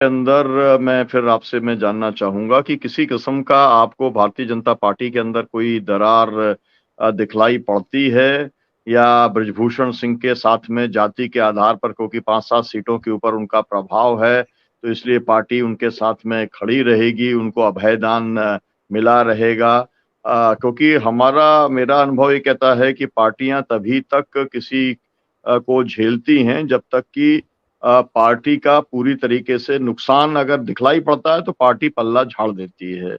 अंदर मैं फिर आपसे मैं जानना चाहूँगा कि किसी किस्म का आपको भारतीय जनता पार्टी के अंदर कोई दरार दिखलाई पड़ती है या बृजभूषण सिंह के साथ में जाति के आधार पर, क्योंकि 5-7 सीटों के ऊपर उनका प्रभाव है, तो इसलिए पार्टी उनके साथ में खड़ी रहेगी, उनको अभयदान मिला रहेगा। क्योंकि मेरा अनुभव ये कहता है कि पार्टियाँ तभी तक किसी को झेलती हैं जब तक कि पार्टी का पूरी तरीके से नुकसान अगर दिखलाई पड़ता है तो पार्टी पल्ला झाड़ देती है।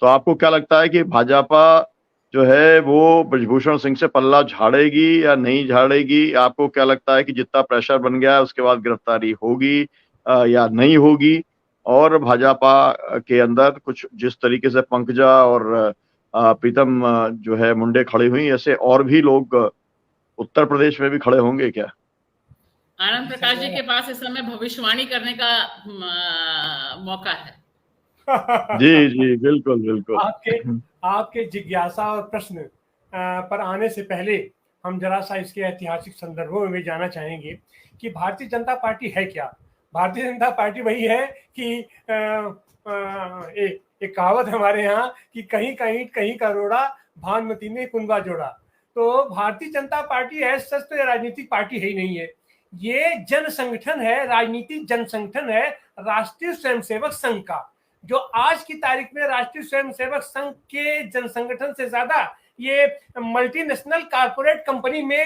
तो आपको क्या लगता है कि भाजपा जो है वो बृजभूषण सिंह से पल्ला झाड़ेगी या नहीं झाड़ेगी? आपको क्या लगता है कि जितना प्रेशर बन गया है उसके बाद गिरफ्तारी होगी या नहीं होगी? और भाजपा के अंदर कुछ जिस तरीके से पंकजा और प्रीतम जो है मुंडे खड़ी हुई, ऐसे और भी लोग उत्तर प्रदेश में भी खड़े होंगे क्या? आनंद प्रकाश जी के पास इस समय भविष्यवाणी करने का मौका है। जी, जी, बिल्कुल, बिल्कुल। आपके आपके जिज्ञासा और प्रश्न पर आने से पहले हम जरा सा इसके ऐतिहासिक संदर्भों में जाना चाहेंगे कि भारतीय जनता पार्टी है क्या। भारतीय जनता पार्टी वही है कि एक कहावत हमारे यहाँ कि कहीं कहीं कहीं का रोड़ा, भानुमति ने कुंबा जोड़ा। तो भारतीय जनता पार्टी है सच तो राजनीतिक पार्टी है ही नहीं है, ये जन संगठन है, राजनीतिक जन संगठन है राष्ट्रीय स्वयंसेवक संघ का, जो आज की तारीख में राष्ट्रीय स्वयंसेवक संघ के जन संगठन से ज्यादा ये मल्टीनेशनल कारपोरेट कंपनी में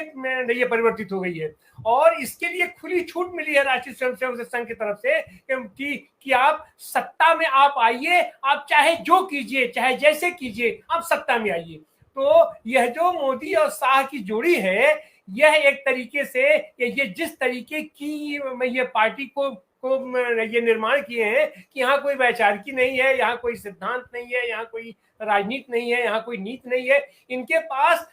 ये परिवर्तित हो गई है। और इसके लिए खुली छूट मिली है राष्ट्रीय स्वयंसेवक संघ की तरफ से कि आप सत्ता में आप आइए, आप चाहे जो कीजिए, चाहे जैसे कीजिए, आप सत्ता में आइए। तो यह जो मोदी और शाह की जोड़ी है, यह एक तरीके से ये जिस तरीके की ये पार्टी को ये निर्माण किए हैं कि यहाँ कोई वैचारिकी नहीं है, यहाँ कोई सिद्धांत नहीं है, यहाँ कोई राजनीति नहीं है, यहाँ कोई नीति नहीं है, इनके पास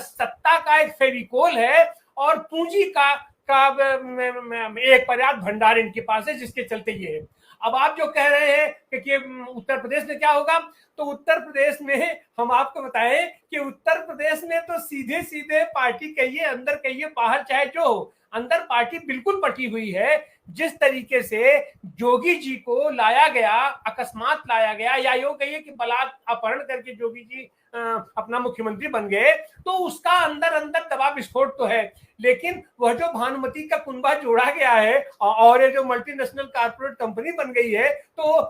सत्ता का एक फेविकोल है और पूंजी का एक पर्याप्त भंडार इनके पास है, जिसके चलते ये है। अब आप जो कह रहे हैं कि उत्तर प्रदेश में क्या होगा, तो उत्तर प्रदेश में हम आपको बताएं कि उत्तर प्रदेश में तो सीधे सीधे पार्टी कहिए अंदर कहिए बाहर चाहे जो हो, अंदर पार्टी बिल्कुल पटी हुई है। जिस तरीके से जोगी जी को लाया गया, अकस्मात लाया गया, या यूं कहिए कि बलात् अपहरण करके जोगी जी अपना मुख्यमंत्री बन गए, तो उसका अंदर अंदर दबाव विस्फोट तो है। लेकिन वह जो भानुमति का कुंबा जोड़ा गया है और ये जो मल्टीनेशनल कारपोरेट कंपनी बन गई है, तो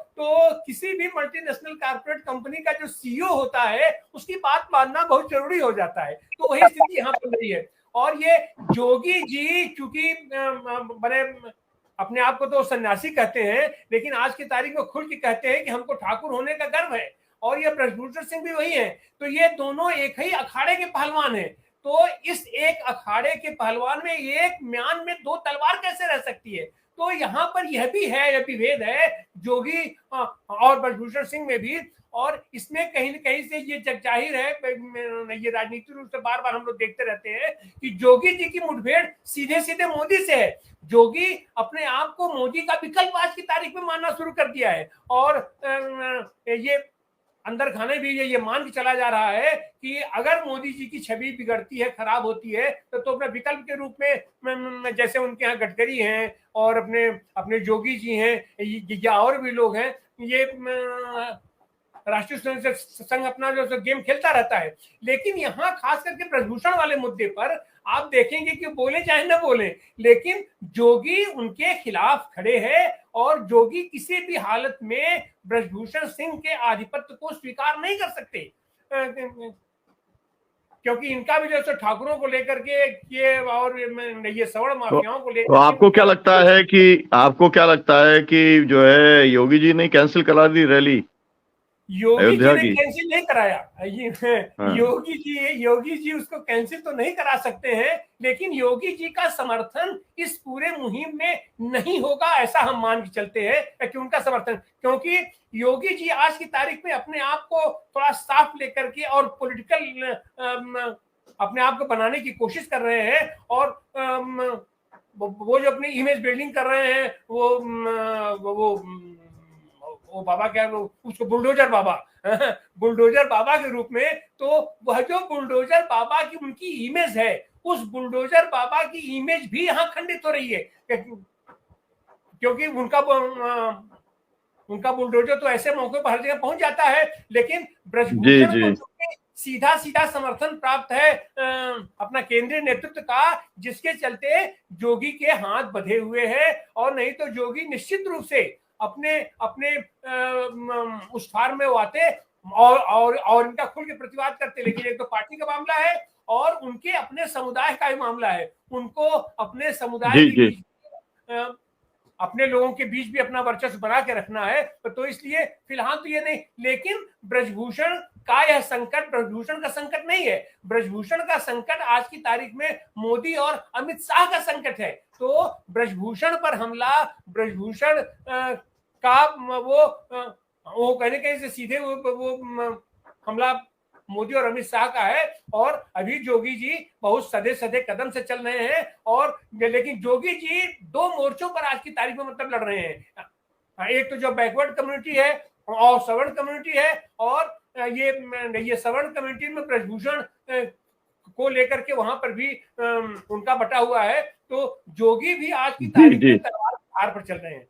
किसी भी मल्टीनेशनल कारपोरेट कंपनी का जो सीईओ होता है उसकी बात मानना बहुत जरूरी हो जाता है। तो वही स्थिति यहाँ बन रही है। और ये जोगी जी चूंकि बड़े अपने आप को तो सन्यासी कहते हैं, लेकिन आज की तारीख में खुल के कहते हैं कि हमको ठाकुर होने का गर्व है, और ये बृजभूषण सिंह भी वही है। तो ये दोनों एक ही अखाड़े के पहलवान हैं। तो इस एक अखाड़े के पहलवान में एक म्यान में दो तलवार कैसे रह सकती है? तो यहाँ पर यह भी है, यह विभेद है जोगी और बृजभूषण सिंह में भी। और इसमें कहीं न कहीं से ये जग जाहिर है, ये राजनीतिक रूप से बार बार हम लोग देखते रहते हैं कि जोगी जी की मुठभेड़ सीधे सीधे मोदी से है। जोगी अपने आप को मोदी का विकल्प आज की तारीख में मानना शुरू कर दिया है, और ये अंदर खाने भी ये मान के चला जा रहा है कि अगर मोदी जी की छवि बिगड़ती है, खराब होती है, तो अपने विकल्प के रूप में जैसे उनके यहाँ गडकरी हैं और अपने जोगी जी हैं या और भी लोग हैं, ये राष्ट्रीय स्वयंसेवक संघ अपना जो गेम खेलता रहता है। लेकिन यहाँ खास करके बृजभूषण वाले मुद्दे पर आप देखेंगे कि बोले चाहे न बोले, लेकिन जोगी उनके खिलाफ खड़े हैं, और जोगी किसी भी हालत में बृजभूषण सिंह के आधिपत्य को स्वीकार नहीं कर सकते, क्योंकि इनका भी जैसे ठाकुरों को लेकर के और ये सवर्ण माफियाओं को लेकर तो आपको क्या लगता है कि जो है योगी जी ने कैंसिल करा दी रैली योगी जी अयोध्या ने की? कैंसिल नहीं कराया। योगी जी उसको कैंसिल तो नहीं करा सकते हैं, लेकिन योगी जी का समर्थन इस पूरे मुहिम में नहीं होगा ऐसा हम मान के चलते हैं कि उनका समर्थन, क्योंकि योगी जी आज की तारीख में अपने आप को थोड़ा साफ लेकर के और पॉलिटिकल अपने आप को बनाने की कोशिश कर रहे हैं, और वो जो अपनी इमेज बिल्डिंग कर रहे हैं, वो बाबा क्या वो उसको बुलडोजर बाबा बुलडोजर बाबा के रूप में। तो वह जो बुलडोजर बाबा की उनकी इमेज है, उस बुलडोजर बाबा की इमेज भी यहाँ खंडित हो रही है, क्योंकि उनका बुलडोजर तो ऐसे मौके पर हर जगह पहुंच जाता है, लेकिन ब्रजभूषण को सीधा सीधा समर्थन प्राप्त है अपना केंद्रीय नेतृत्व का, जिसके चलते जोगी के हाथ बंधे हुए हैं। और नहीं तो जोगी निश्चित रूप से अपने अपने उस फार्म में वो आते और इनका खुल के प्रतिवाद करते, लेकिन एक तो पार्टी का मामला है और उनके अपने समुदाय का ही मामला है। उनको अपने समुदाय के बीच, अपने लोगों के बीच भी अपना वर्चस्व बना के रखना है। तो इसलिए फिलहाल तो ये नहीं, लेकिन ब्रजभूषण का यह संकट ब्रजभूषण का संकट नहीं है। ब्रजभूषण का संकट आज की तारीख में मोदी और अमित शाह का संकट है। तो ब्रजभूषण पर हमला, ब्रजभूषण का वो कहने कहीं से सीधे वो हमला मोदी और अमित शाह का है। और अभी जोगी जी बहुत सधे सधे कदम से चल रहे हैं, और लेकिन जोगी जी दो मोर्चों पर आज की तारीख में मतलब लड़ रहे हैं। एक तो जो बैकवर्ड कम्युनिटी है और सवर्ण कम्युनिटी है, और ये सवर्ण कम्युनिटी में ब्रजभूषण को लेकर के वहां पर भी उनका बटा हुआ है। तो जोगी भी आज की तारीख में तलवार पर चल रहे हैं।